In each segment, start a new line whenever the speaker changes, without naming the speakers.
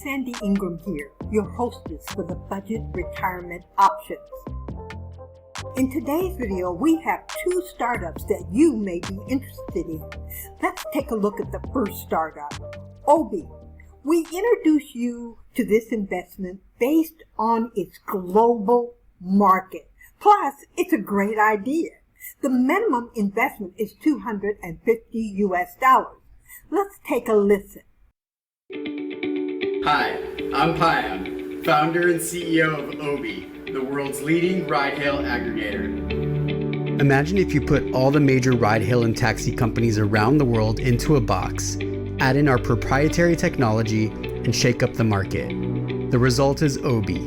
Sandy Ingram here, your hostess for the budget retirement options. In today's video, we have two startups that you may be interested in. Let's take a look at the first startup, Obi. We introduce you to this investment based on its global market. Plus, it's a great idea. The minimum investment is $250. Let's take a listen.
Hi, I'm Payam, founder and CEO of Obi, the world's leading ride-hail aggregator. Imagine if you put all the major ride-hail and taxi companies around the world into a box, add in our proprietary technology, and shake up the market. The result is Obi,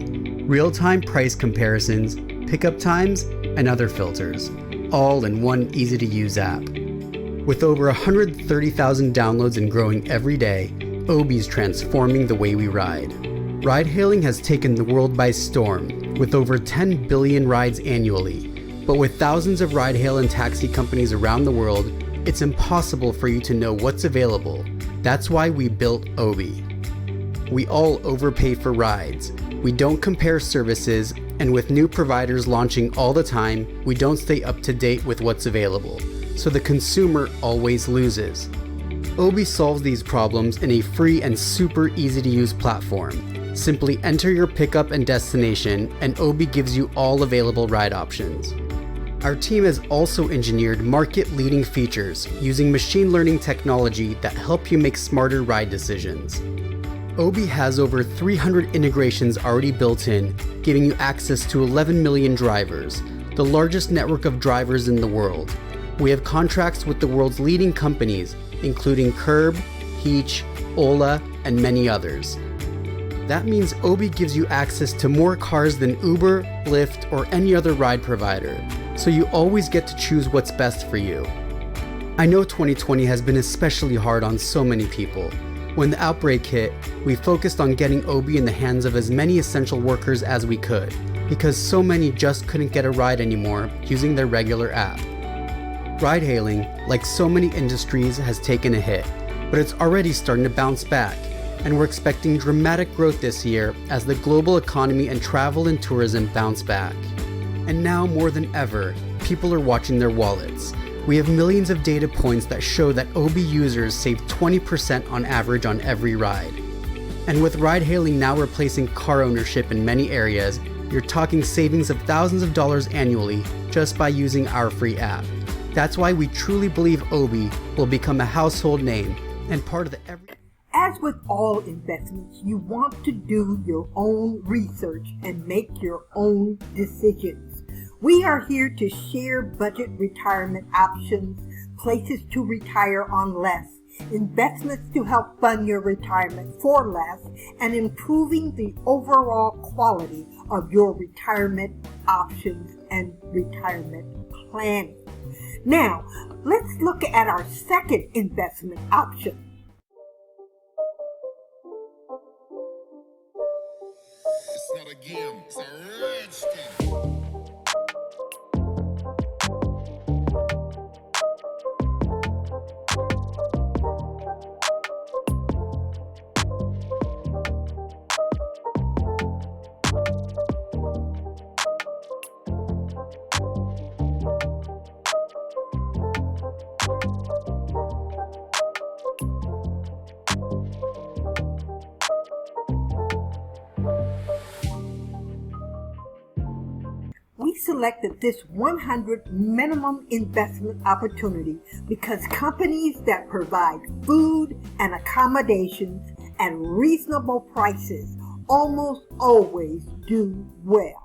real-time price comparisons, pickup times, and other filters, all in one easy-to-use app. With over 130,000 downloads and growing every day, Obi's transforming the way we ride. Ride-hailing has taken the world by storm, with over 10 billion rides annually. But with thousands of ride-hail and taxi companies around the world, it's impossible for you to know what's available. That's why we built Obi. We all overpay for rides. We don't compare services, and with new providers launching all the time, we don't stay up to date with what's available. So the consumer always loses. Obi solves these problems in a free and super easy to use platform. Simply enter your pickup and destination, and Obi gives you all available ride options. Our team has also engineered market-leading features using machine learning technology that help you make smarter ride decisions. Obi has over 300 integrations already built in, giving you access to 11 million drivers, the largest network of drivers in the world. We have contracts with the world's leading companies, including Curb, Heech, Ola, and many others. That means Obi gives you access to more cars than Uber, Lyft, or any other ride provider, so you always get to choose what's best for you. I know 2020 has been especially hard on so many people. When the outbreak hit, we focused on getting Obi in the hands of as many essential workers as we could, because so many just couldn't get a ride anymore using their regular app. Ride-hailing, like so many industries, has taken a hit, but it's already starting to bounce back, and we're expecting dramatic growth this year as the global economy and travel and tourism bounce back. And now more than ever, people are watching their wallets. We have millions of data points that show that Obi users save 20% on average on every ride. And with ride-hailing now replacing car ownership in many areas, you're talking savings of thousands of dollars annually just by using our free app. That's why we truly believe Obi will become a household name and part of the
As with all investments, you want to do your own research and make your own decisions. We are here to share budget retirement options, places to retire on less, investments to help fund your retirement for less, and improving the overall quality of your retirement options and retirement planning. Now, let's look at our second investment option.
It's not a game, it's a rich thing.
We selected this 100 minimum investment opportunity because companies that provide food and accommodations at reasonable prices almost always do well.